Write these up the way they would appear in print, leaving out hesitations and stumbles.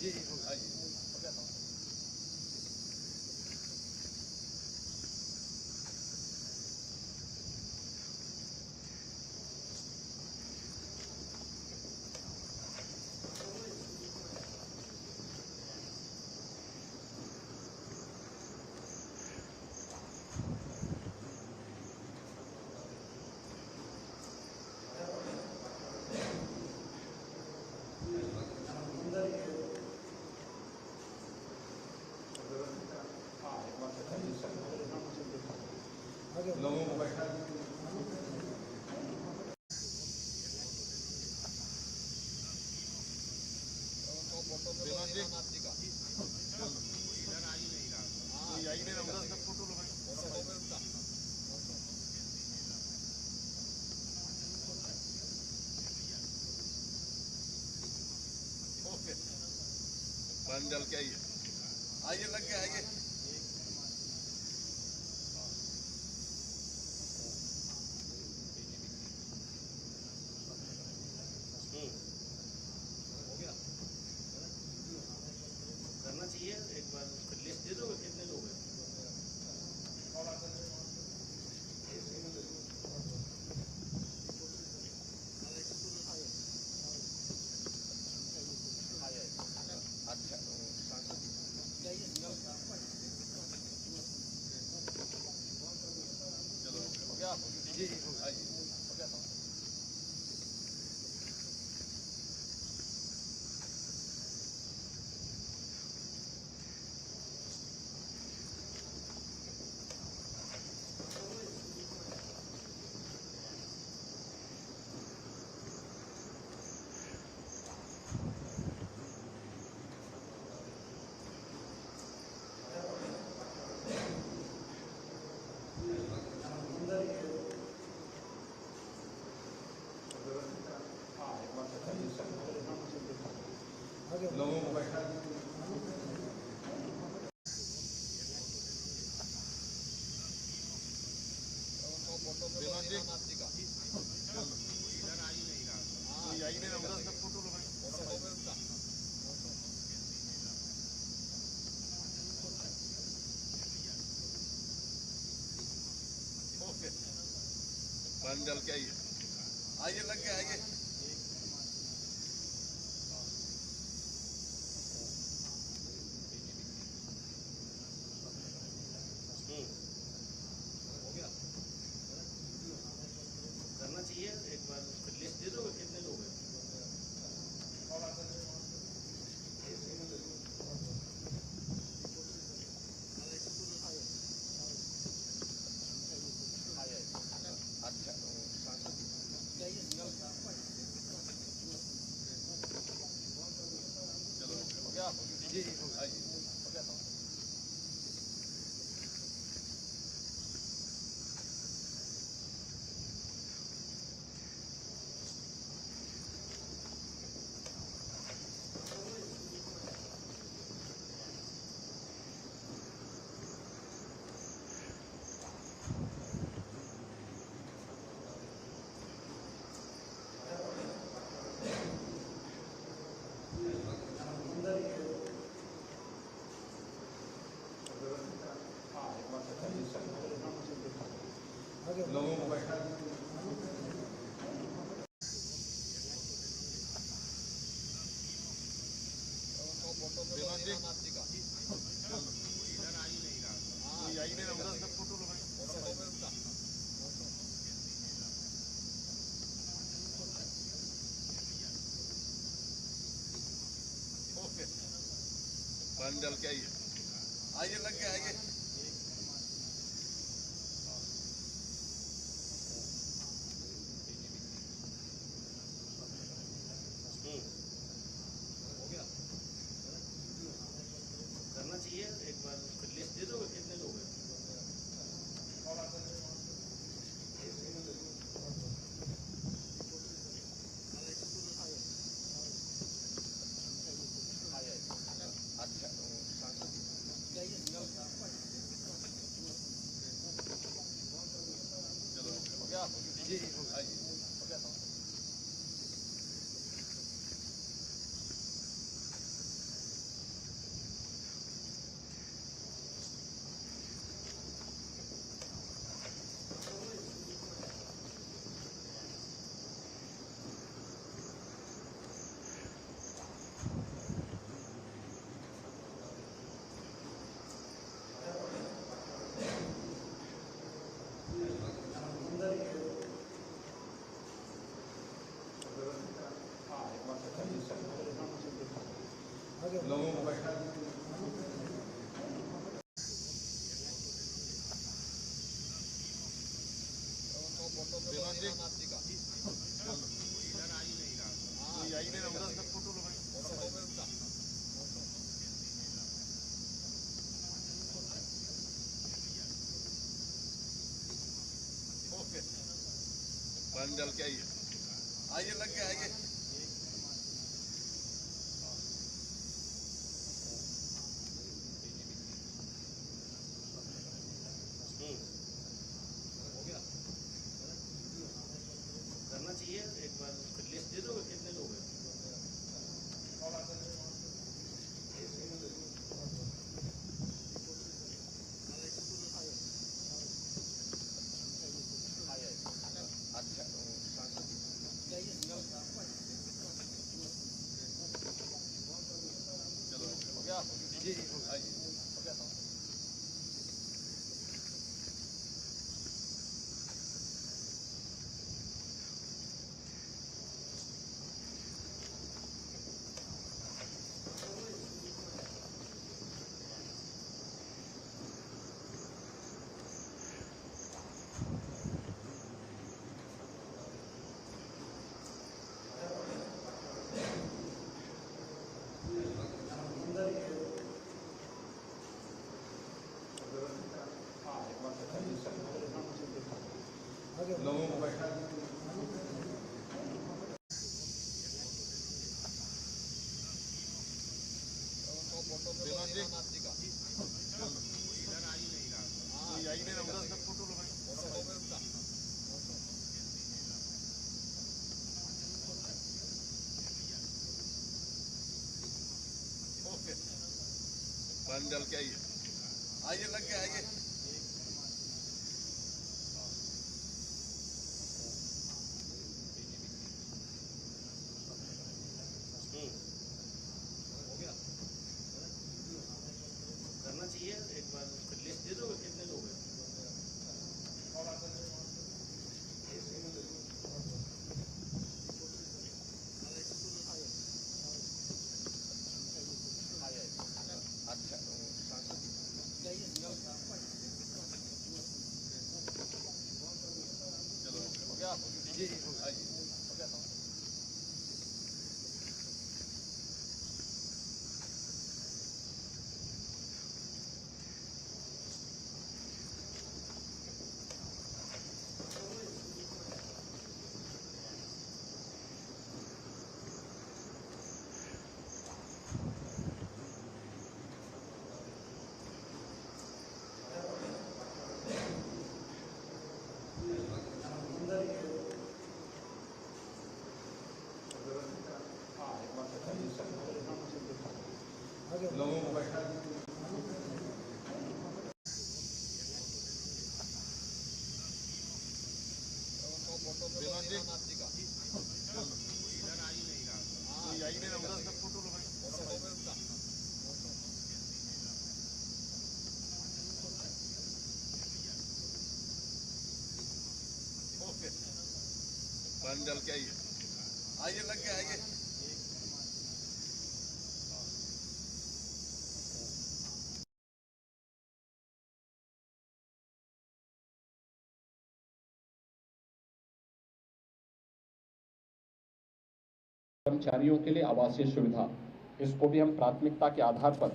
जी जी। लोगों को बैठा पानी डाल के आइए लग गया आइए। करना चाहिए एक बार लिस्ट दे दो कितने लोग हैं। जी आइए। लोगों को बैठा पानी डाल के आइए लग गया आइए। करना चाहिए एक बार लिस्ट दे दो कितने लोग हैं। जी आइए। लोगों को बैठा पानी डाल के आइए लग गया आइए। करना चाहिए एक बार लिस्ट दे दो कितने लोग हैं। अच्छा लोगों को बैठा विनोद जी इधर आई नहीं रहा आई नहीं रहा सब फोटो लो भाई ओके पानी डाल के आइए आइए लग गया आइए करना चाहिए एक बार लिस्ट दे दो कितने लोग हैं अच्छा चलो हो गया जी आइए हो गया लोगों को बैठा विनोद जी इधर आई नहीं रहा आई नहीं रहा सब फोटो लो भाई ओके पानी डाल के आइए आइए लग गया आइए हो गया करना चाहिए एक बार लिस्ट दे दो कितने लोग हैं अच्छा चलो हो गया जी आइए हो गया लोगों को बैठा विनोद जी इधर आई नहीं रहा आई नहीं रहा सब फोटो लो भाई ओके पानी डाल के आइए आइए लग गया आइए कर्मचारियों के लिए आवासीय सुविधा, इसको भी हम प्राथमिकता के आधार पर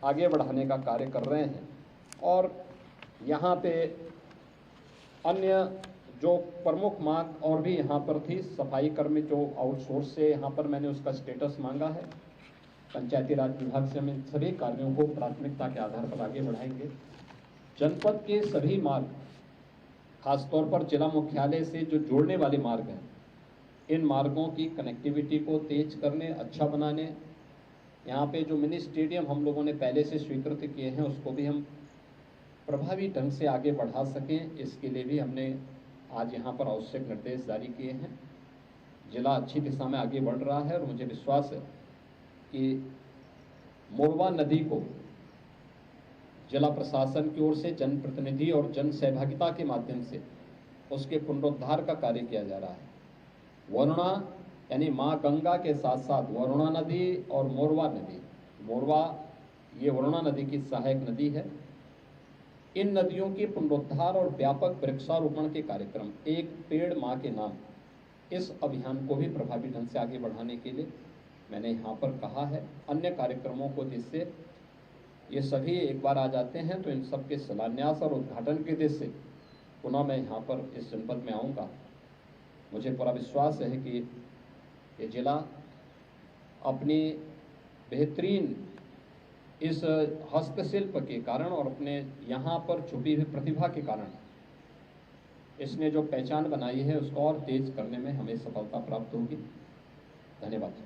आगे बढ़ाने का कार्य कर रहे हैं। और यहाँ पे अन्य जो प्रमुख मांग और भी यहाँ पर थी, सफाई कर्मी जो आउटसोर्स से यहाँ पर मैंने उसका स्टेटस मांगा है, पंचायती राज विभाग से हम इन सभी कार्यों को प्राथमिकता के आधार पर आगे बढ़ाएंगे। जनपद के सभी मार्ग, खासतौर पर जिला मुख्यालय से जो जोड़ने वाले मार्ग हैं, इन मार्गों की कनेक्टिविटी को तेज करने, अच्छा बनाने, यहाँ पे जो मिनी स्टेडियम हम लोगों ने पहले से स्वीकृत किए हैं उसको भी हम प्रभावी ढंग से आगे बढ़ा सकें, इसके लिए भी हमने आज यहाँ पर आवश्यक निर्देश जारी किए हैं। जिला अच्छी दिशा में आगे बढ़ रहा है और मुझे विश्वास है कि मोरवा नदी को जिला प्रशासन की ओर से जनप्रतिनिधि और जन सहभागिता के माध्यम से उसके पुनरुद्धार का कार्य किया जा रहा है। वरुणा यानी माँ गंगा के साथ साथ वरुणा नदी और मोरवा नदी मोरवा ये वरुणा नदी की सहायक नदी है। इन नदियों के पुनरुद्धार और व्यापक वृक्षारोपण के कार्यक्रम एक पेड़ माँ के नाम, इस अभियान को भी प्रभावी ढंग से आगे बढ़ाने के लिए मैंने यहाँ पर कहा है। अन्य कार्यक्रमों को जिससे ये सभी एक बार आ जाते हैं तो इन सब के शिलान्यास और उद्घाटन के उद्देश्य से पुनः मैं यहाँ पर इस जनपद में आऊँगा। मुझे पूरा विश्वास है कि ये जिला अपनी बेहतरीन इस हस्तशिल्प के कारण और अपने यहाँ पर छुपी हुई प्रतिभा के कारण इसने जो पहचान बनाई है उसको और तेज करने में हमें सफलता प्राप्त होगी। धन्यवाद।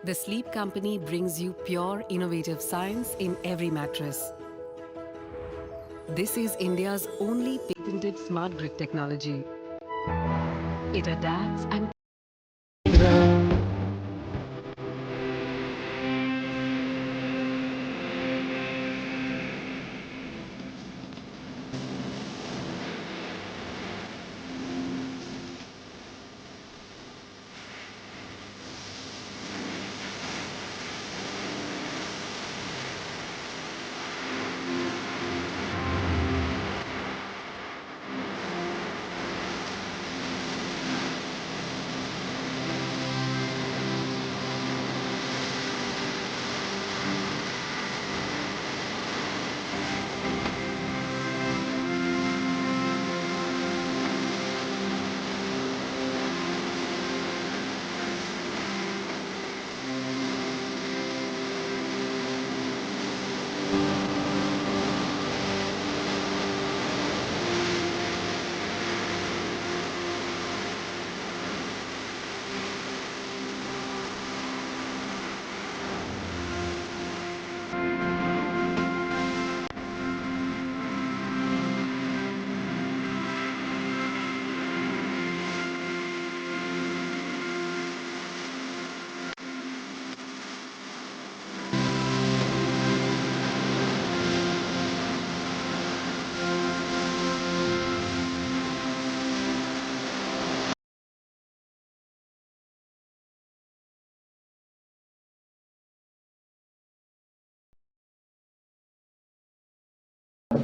The Sleep Company brings you pure, innovative science in every mattress. This is India's only patented smart grid technology. It adapts and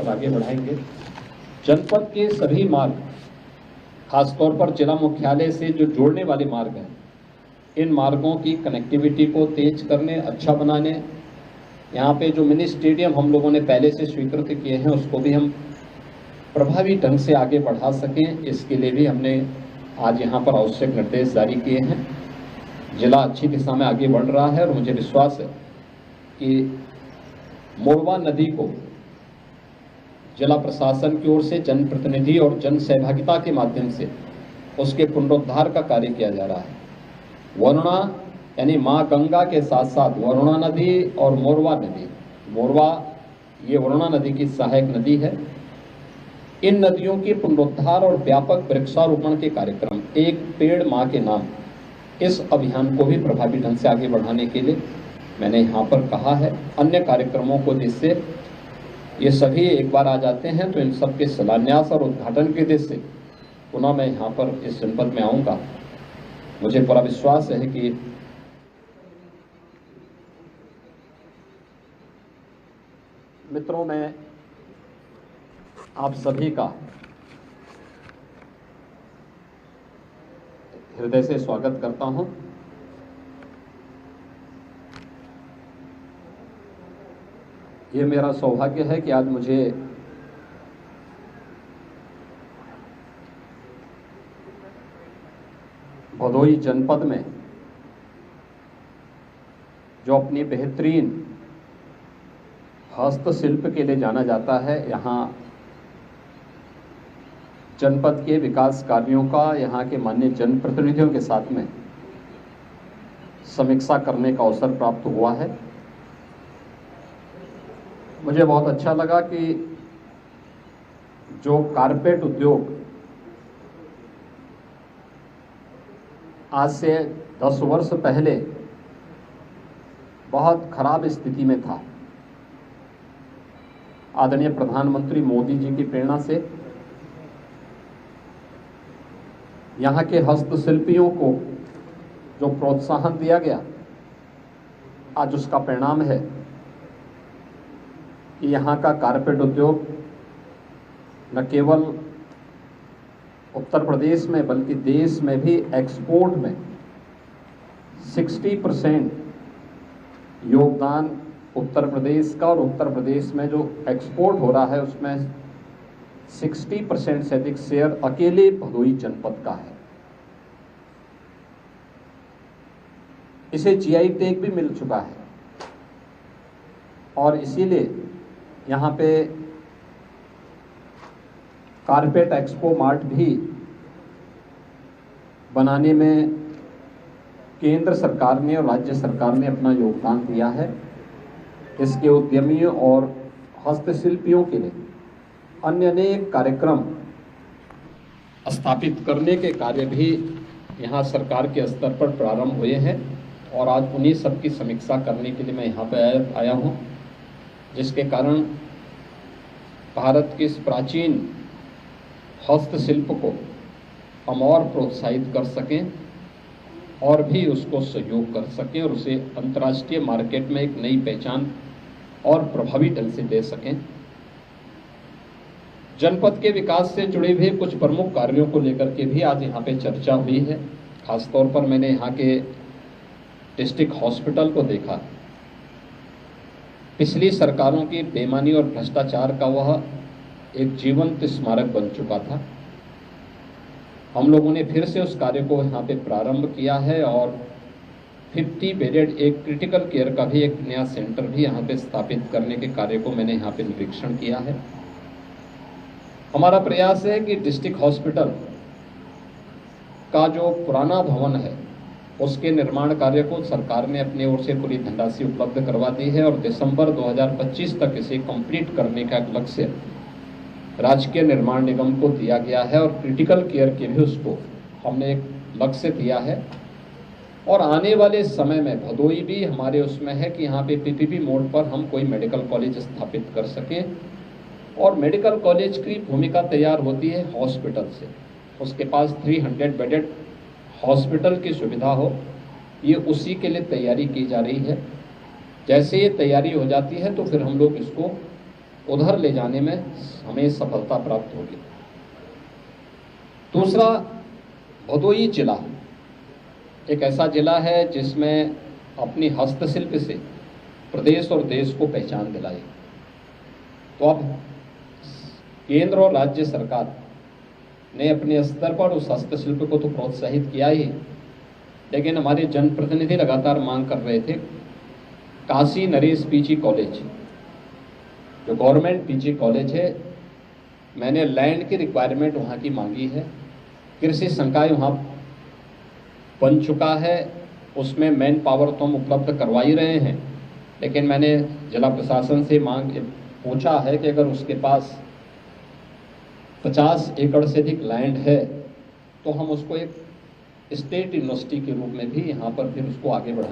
आगे बढ़ाएंगे। जनपद के सभी मार्ग, खासतौर पर जिला मुख्यालय से जो जोड़ने वाले मार्ग हैं, इन मार्गों की कनेक्टिविटी को तेज करने, अच्छा बनाने, यहाँ पे जो मिनी स्टेडियम हम लोगों ने पहले से स्वीकृत किए हैं उसको भी हम प्रभावी ढंग से आगे बढ़ा सकें, इसके लिए भी हमने आज यहाँ पर आवश्यक निर्देश जारी किए हैं। जिला अच्छी दिशा में आगे बढ़ रहा है और मुझे विश्वास है कि मोरवा नदी को जिला प्रशासन की ओर से जनप्रतिनिधि और जन सहभागिता के माध्यम से उसके पुनरुद्धार का कार्य किया जा रहा है। वरुणा यानी माँ गंगा के साथ साथ वरुणा नदी और मोरवा नदी, मोरवा ये वरुणा नदी की सहायक नदी है। इन नदियों के पुनरुद्धार और व्यापक वृक्षारोपण के कार्यक्रम एक पेड़ माँ के नाम, इस अभियान को भी प्रभावी ढंग से आगे बढ़ाने के लिए मैंने यहाँ पर कहा है। अन्य कार्यक्रमों को जिससे ये सभी एक बार आ जाते हैं तो इन सब के शिलान्यास और उद्घाटन के उद्देश्य से पुनः मैं यहाँ पर इस जनपद में आऊँगा। मुझे पूरा विश्वास है कि मित्रों, मैं आप सभी का हृदय से स्वागत करता हूं। ये मेरा सौभाग्य है कि आज मुझे भदोही जनपद में जो अपनी बेहतरीन हस्तशिल्प के लिए जाना जाता है। यहाँ जनपद के विकास कार्यों का यहाँ के माननीय जनप्रतिनिधियों के साथ में समीक्षा करने का अवसर प्राप्त हुआ है। मुझे बहुत अच्छा लगा कि जो कारपेट उद्योग आज से 10 वर्ष पहले बहुत खराब स्थिति में था, आदरणीय प्रधानमंत्री मोदी जी की प्रेरणा से यहाँ के हस्तशिल्पियों को जो प्रोत्साहन दिया गया, आज उसका परिणाम है कि यहाँ का कारपेट उद्योग न केवल उत्तर प्रदेश में बल्कि देश में भी एक्सपोर्ट में 60% योगदान उत्तर प्रदेश का, और उत्तर प्रदेश में जो एक्सपोर्ट हो रहा है उसमें 60% से अधिक शेयर अकेले भदोही जनपद का है। इसे जीआई टैग भी मिल चुका है और इसीलिए यहाँ पे कारपेट एक्सपो मार्ट भी बनाने में केंद्र सरकार ने और राज्य सरकार ने अपना योगदान दिया है। इसके उद्यमियों और हस्तशिल्पियों के लिए अन्य अनेक कार्यक्रम स्थापित करने के कार्य भी यहाँ सरकार के स्तर पर प्रारंभ हुए हैं और आज उन्हीं सब की समीक्षा करने के लिए मैं यहाँ पर आया हूँ, जिसके कारण भारत के इस प्राचीन हस्तशिल्प को हम और प्रोत्साहित कर सकें और भी उसको सहयोग कर सकें और उसे अंतर्राष्ट्रीय मार्केट में एक नई पहचान और प्रभावी ढंग से दे सकें। जनपद के विकास से जुड़े हुए कुछ प्रमुख कार्यों को लेकर के भी आज यहाँ पे चर्चा हुई है। खासतौर पर मैंने यहाँ के डिस्ट्रिक्ट हॉस्पिटल को देखा। पिछली सरकारों की बेईमानी और भ्रष्टाचार का वह एक जीवंत स्मारक बन चुका था। हम लोगों ने फिर से उस कार्य को यहाँ पे प्रारंभ किया है और 50 बेडेड एक क्रिटिकल केयर का भी एक नया सेंटर भी यहाँ पे स्थापित करने के कार्य को मैंने यहाँ पे निरीक्षण किया है। हमारा प्रयास है कि डिस्ट्रिक्ट हॉस्पिटल का जो पुराना भवन है उसके निर्माण कार्य को सरकार ने अपनी ओर से पूरी धनराशि उपलब्ध करवा दी है और दिसंबर 2025 तक इसे कंप्लीट करने का लक्ष्य राजकीय निर्माण निगम को दिया गया है और क्रिटिकल केयर के भी उसको हमने एक लक्ष्य दिया है। और आने वाले समय में भदोही भी हमारे उसमें है कि यहाँ पे पीपीपी मोड पर हम कोई मेडिकल कॉलेज स्थापित कर सकें और मेडिकल कॉलेज की भूमिका तैयार होती है हॉस्पिटल से। उसके पास 300 बेडेड हॉस्पिटल की सुविधा हो, ये उसी के लिए तैयारी की जा रही है। जैसे ये तैयारी हो जाती है तो फिर हम लोग इसको उधर ले जाने में हमें सफलता प्राप्त होगी। दूसरा, भदोही जिला एक ऐसा जिला है जिसमें अपनी हस्तशिल्प से प्रदेश और देश को पहचान दिलाई। तो अब केंद्र और राज्य सरकार ने अपने स्तर पर उस हस्तशिल्प को तो प्रोत्साहित किया ही, लेकिन हमारे जनप्रतिनिधि लगातार मांग कर रहे थे काशी नरेश पीजी कॉलेज, जो गवर्नमेंट पीजी कॉलेज है, मैंने लैंड की रिक्वायरमेंट वहाँ की मांगी है। कृषि संकाय वहाँ बन चुका है, उसमें मैन पावर तो हम उपलब्ध करवा ही रहे हैं, लेकिन मैंने जिला प्रशासन से पूछा है कि अगर उसके पास 50 एकड़ से अधिक लैंड है तो हम उसको एक स्टेट यूनिवर्सिटी के रूप में भी यहाँ पर फिर उसको आगे बढ़ाएं।